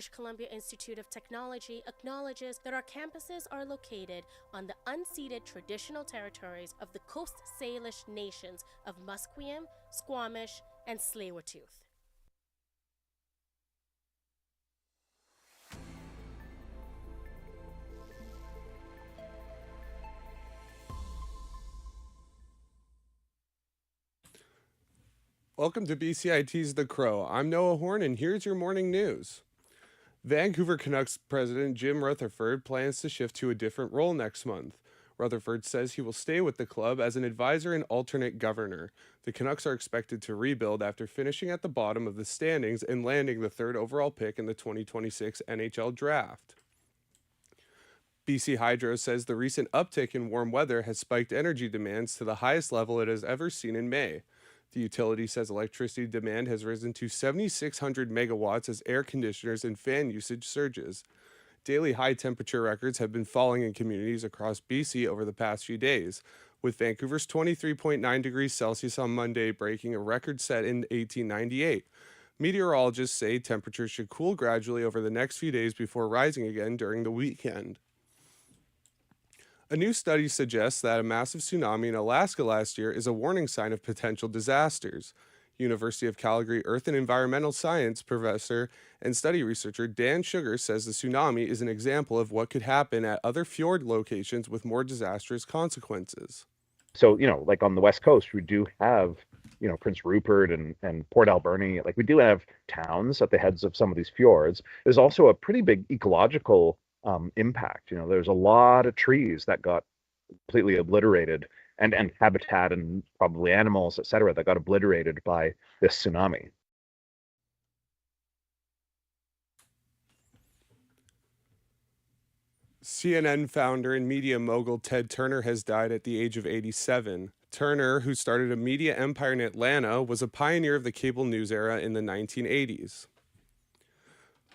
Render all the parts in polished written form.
British Columbia Institute of Technology acknowledges that our campuses are located on the unceded traditional territories of the Coast Salish nations of Musqueam, Squamish, and Tsleil-Waututh. Welcome to BCIT's The Crow. I'm Noah Horn, and here's your morning news. Vancouver Canucks president Jim Rutherford plans to shift to a different role next month. Rutherford says he will stay with the club as an advisor and alternate governor. The Canucks are expected to rebuild after finishing at the bottom of the standings and landing the third overall pick in the 2026 NHL draft. BC Hydro says the recent uptick in warm weather has spiked energy demands to the highest level it has ever seen in May. The utility says electricity demand has risen to 7,600 megawatts as air conditioners and fan usage surges. Daily high temperature records have been falling in communities across BC over the past few days, with Vancouver's 23.9 degrees Celsius on Monday breaking a record set in 1898. Meteorologists say temperatures should cool gradually over the next few days before rising again during the weekend. A new study suggests that a massive tsunami in Alaska last year is a warning sign of potential disasters. University of Calgary Earth and Environmental Science professor and study researcher Dan Sugar says the tsunami is an example of what could happen at other fjord locations with more disastrous consequences. So, like on the West Coast, we do have, Prince Rupert and Port Alberni. Like we do have towns at the heads of some of these fjords. There's also a pretty big ecological impact. There's a lot of trees that got completely obliterated and habitat and probably animals, et cetera, that got obliterated by this tsunami. CNN founder and media mogul Ted Turner has died at the age of 87. Turner, who started a media empire in Atlanta, was a pioneer of the cable news era in the 1980s.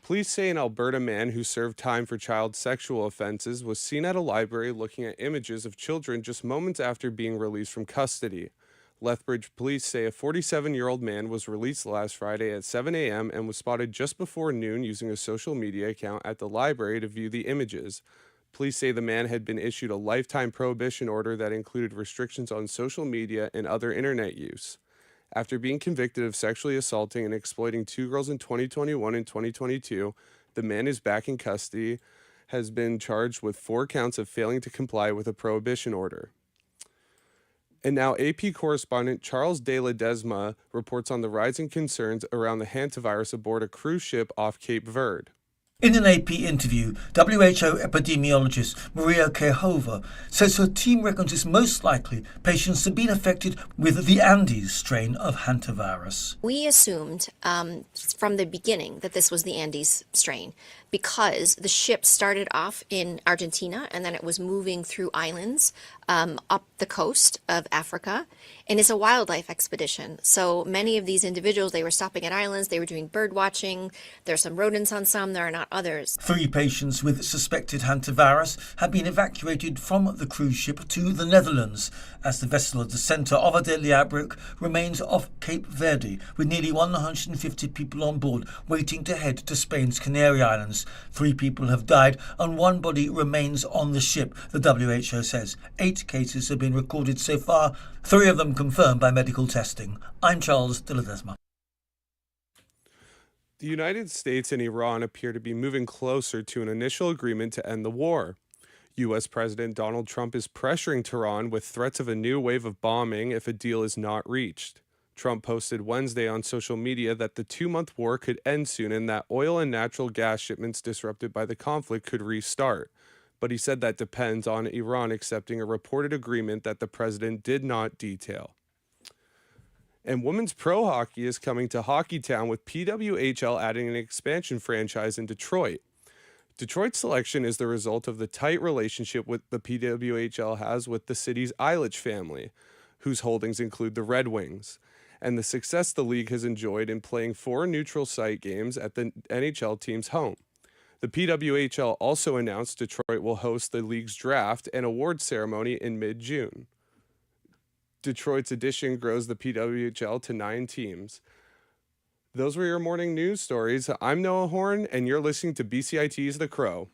Police say an Alberta man who served time for child sexual offenses was seen at a library looking at images of children just moments after being released from custody. Lethbridge police say a 47-year-old man was released last Friday at 7 a.m. and was spotted just before noon using a social media account at the library to view the images. Police say the man had been issued a lifetime prohibition order that included restrictions on social media and other internet use. After being convicted of sexually assaulting and exploiting two girls in 2021 and 2022, the man is back in custody, has been charged with 4 counts of failing to comply with a prohibition order. And now AP correspondent Charles De Ledesma reports on the rising concerns around the hantavirus aboard a cruise ship off Cape Verde. In an AP interview, WHO epidemiologist Maria Kehova says her team reckons it's most likely patients have been affected with the Andes strain of hantavirus. We assumed from the beginning that this was the Andes strain because the ship started off in Argentina and then it was moving through islands up the coast of Africa. And it's a wildlife expedition. So many of these individuals, they were stopping at islands, they were doing bird watching. There's some rodents on some, there are not others. 3 patients with suspected hantavirus have been evacuated from the cruise ship to the Netherlands, as the vessel at the centre of a deadly outbreak remains off Cape Verde, with nearly 150 people on board waiting to head to Spain's Canary Islands. 3 people have died and 1 body remains on the ship, the WHO says. 8 cases have been recorded so far, 3 of them confirmed by medical testing. I'm Charles De Ledesma. The United States and Iran appear to be moving closer to an initial agreement to end the war. U.S. President Donald Trump is pressuring Tehran with threats of a new wave of bombing if a deal is not reached. Trump posted Wednesday on social media that the 2-month war could end soon and that oil and natural gas shipments disrupted by the conflict could restart. But he said that depends on Iran accepting a reported agreement that the president did not detail. And women's pro hockey is coming to Hockeytown with PWHL adding an expansion franchise in Detroit. Detroit's selection is the result of the tight relationship with the PWHL has with the city's Ilitch family, whose holdings include the Red Wings, and the success the league has enjoyed in playing 4 neutral site games at the NHL team's home. The PWHL also announced Detroit will host the league's draft and awards ceremony in mid-June. Detroit's addition grows the PWHL to 9 teams. Those were your morning news stories. I'm Noah Horn, and you're listening to BCIT's The Crow.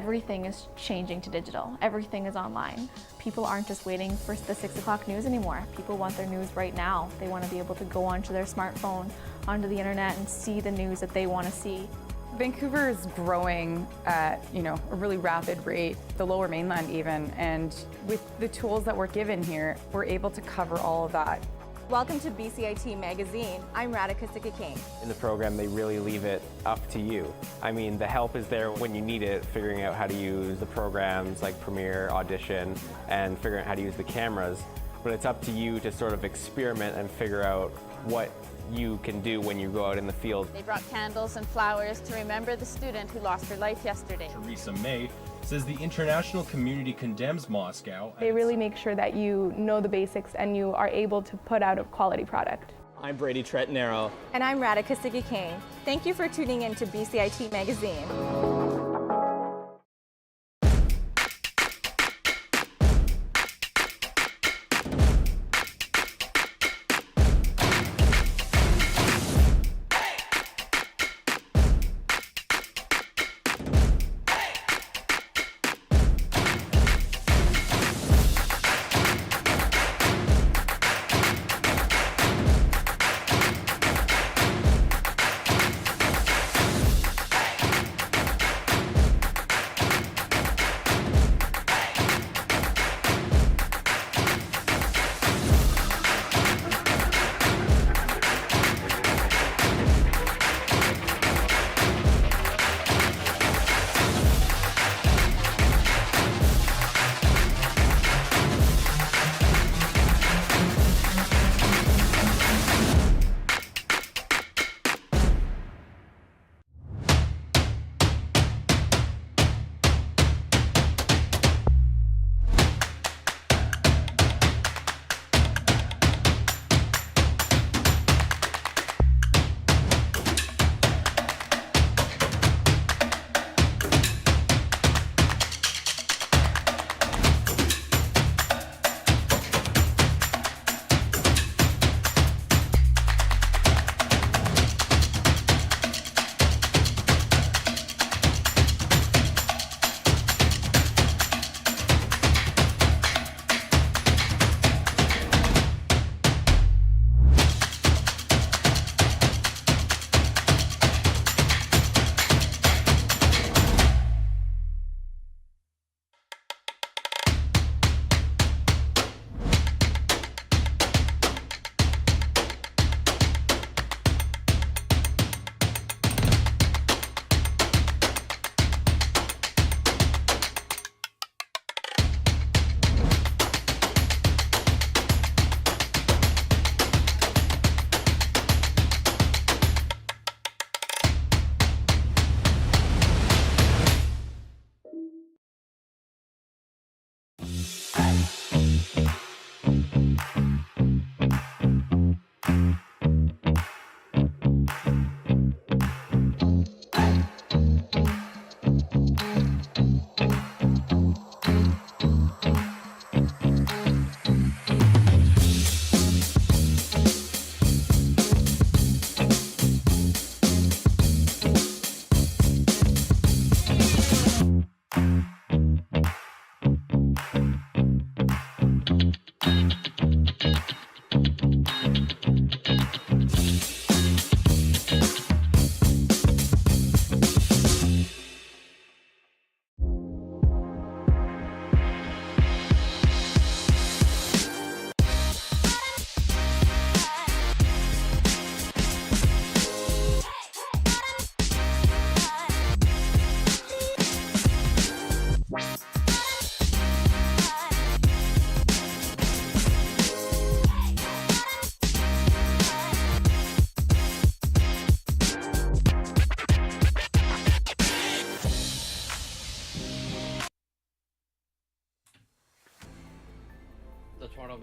Everything is changing to digital. Everything is online. People aren't just waiting for the 6 o'clock news anymore. People want their news right now. They want to be able to go onto their smartphone, onto the internet, and see the news that they want to see. Vancouver is growing at, a really rapid rate, the Lower Mainland even, and with the tools that we're given here, we're able to cover all of that. Welcome to BCIT Magazine. I'm Radhika Sikka-King. In the program, they really leave it up to you. I mean, the help is there when you need it, figuring out how to use the programs like Premiere, Audition, and figuring out how to use the cameras. But it's up to you to sort of experiment and figure out what you can do when you go out in the field. They brought candles and flowers to remember the student who lost her life yesterday. Theresa May says the international community condemns Moscow. They really make sure that you know the basics and you are able to put out a quality product. I'm Brady Tretanero. And I'm Radhika Sikka-King. Thank you for tuning in to BCIT Magazine.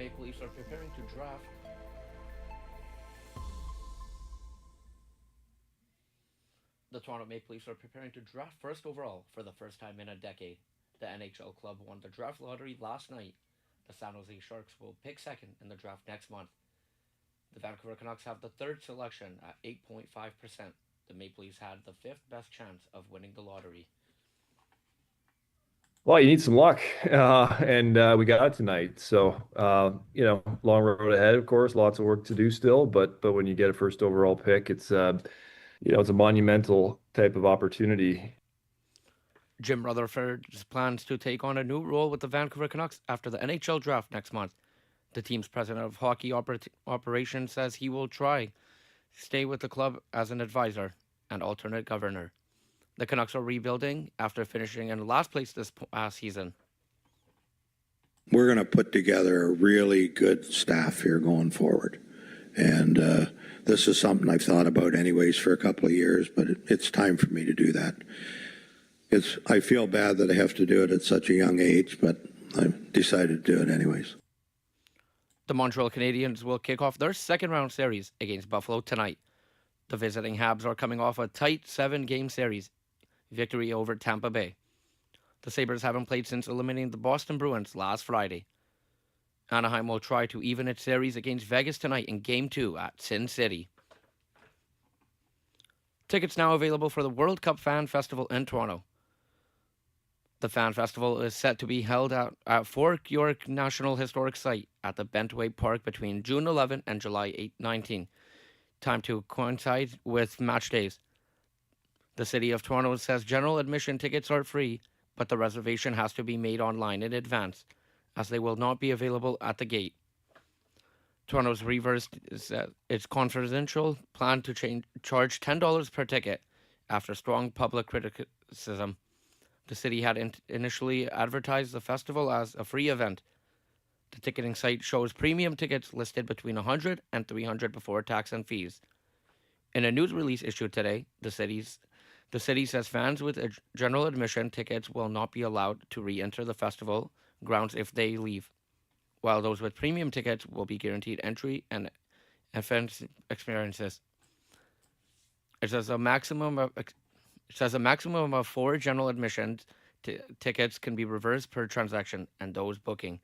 Maple Leafs are preparing to draft The Toronto Maple Leafs are preparing to draft first overall for the first time in a decade. The NHL club won the draft lottery last night. The San Jose Sharks will pick second in the draft next month. The Vancouver Canucks have the third selection at 8.5%. The Maple Leafs had the fifth best chance of winning the lottery. Well, you need some luck, and we got it tonight. So, long road ahead, of course, lots of work to do still. But when you get a first overall pick, it's it's a monumental type of opportunity. Jim Rutherford plans to take on a new role with the Vancouver Canucks after the NHL draft next month. The team's president of hockey operations says he will stay with the club as an advisor and alternate governor. The Canucks are rebuilding after finishing in last place this past season. We're going to put together a really good staff here going forward. And this is something I've thought about anyways for a couple of years, but it's time for me to do that. I feel bad that I have to do it at such a young age, but I've decided to do it anyways. The Montreal Canadiens will kick off their second-round series against Buffalo tonight. The visiting Habs are coming off a tight 7-game series victory over Tampa Bay. The Sabres haven't played since eliminating the Boston Bruins last Friday. Anaheim will try to even its series against Vegas tonight in Game 2 at Sin City. Tickets now available for the World Cup Fan Festival in Toronto. The Fan Festival is set to be held at Fort York National Historic Site at the Bentway Park between June 11 and July 19. Time to coincide with match days. The City of Toronto says general admission tickets are free, but the reservation has to be made online in advance, as they will not be available at the gate. Toronto's reversed its confidential plan to charge $10 per ticket after strong public criticism. The city had initially advertised the festival as a free event. The ticketing site shows premium tickets listed between $100 and $300 before tax and fees. In a news release issued today, the city says fans with general admission tickets will not be allowed to re-enter the festival grounds if they leave, while those with premium tickets will be guaranteed entry and event experiences. It says a maximum of 4 general admission tickets can be reversed per transaction, and those booking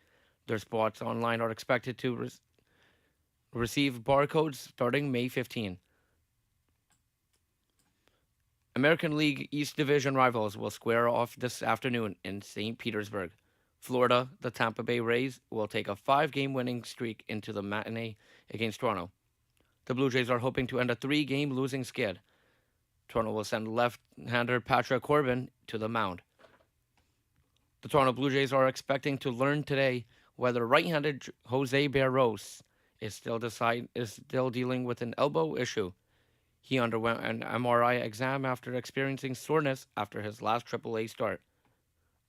their spots online are expected to receive barcodes starting May 15. American League East Division rivals will square off this afternoon in St. Petersburg. Florida, the Tampa Bay Rays, will take a 5-game winning streak into the matinee against Toronto. The Blue Jays are hoping to end a 3-game losing skid. Toronto will send left-hander Patrick Corbin to the mound. The Toronto Blue Jays are expecting to learn today whether right-handed Jose Barros is still dealing with an elbow issue. He underwent an MRI exam after experiencing soreness after his last AAA start.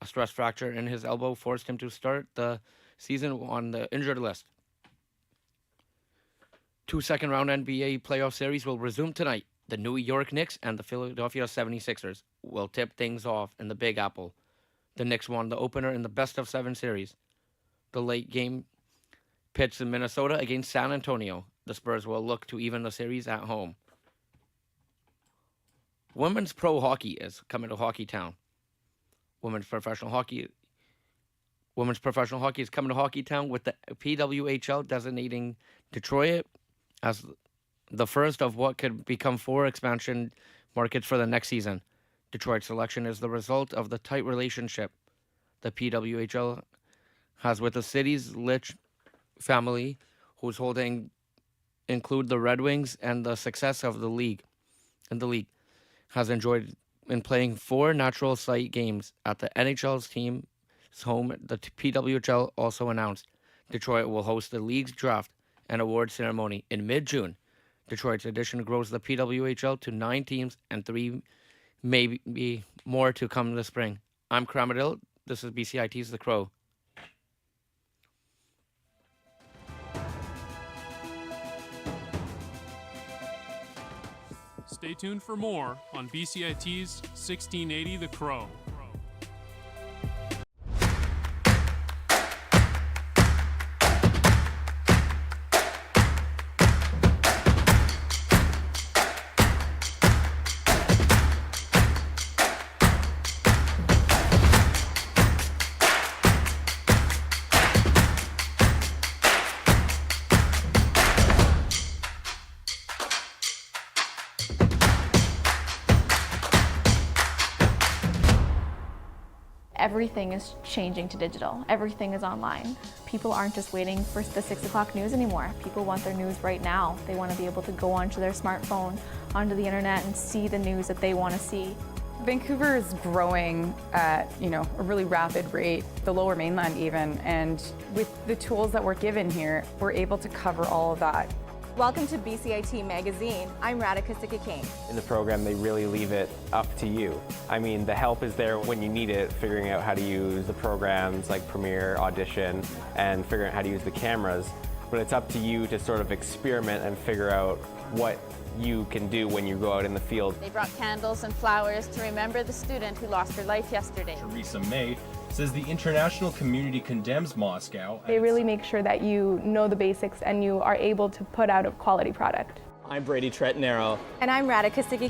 A stress fracture in his elbow forced him to start the season on the injured list. 2 second-round NBA playoff series will resume tonight. The New York Knicks and the Philadelphia 76ers will tip things off in the Big Apple. The Knicks won the opener in the best-of-7 series. The late game pits in Minnesota against San Antonio. The Spurs will look to even the series at home. Women's pro hockey is coming to Hockeytown. Women's professional hockey is coming to Hockeytown with the PWHL designating Detroit as the first of what could become 4 expansion markets for the next season. Detroit's selection is the result of the tight relationship the PWHL has with the city's Lich family, whose holding include the Red Wings, and the success of the league. Has enjoyed in playing 4 natural site games at the NHL's team's home. The PWHL also announced Detroit will host the league's draft and award ceremony in mid-June. Detroit's addition grows the PWHL to 9 teams and 3 maybe more to come this spring. I'm Kramadil. This is BCIT's The Crow. Stay tuned for more on BCIT's 1680 The Crow. Everything is changing to digital. Everything is online. People aren't just waiting for the 6 o'clock news anymore. People want their news right now. They want to be able to go onto their smartphone, onto the internet, and see the news that they want to see. Vancouver is growing at, a really rapid rate, the Lower Mainland even, and with the tools that we're given here, we're able to cover all of that. Welcome to BCIT Magazine. I'm Radhika Sikikane. In the program, they really leave it up to you. I mean, the help is there when you need it, figuring out how to use the programs like Premiere, Audition, and figuring out how to use the cameras. But it's up to you to sort of experiment and figure out what you can do when you go out in the field. They brought candles and flowers to remember the student who lost her life yesterday. Theresa May says the international community condemns Moscow. They really make sure that you know the basics and you are able to put out a quality product. I'm Brady Tretanero. And I'm Radhika Sikikane.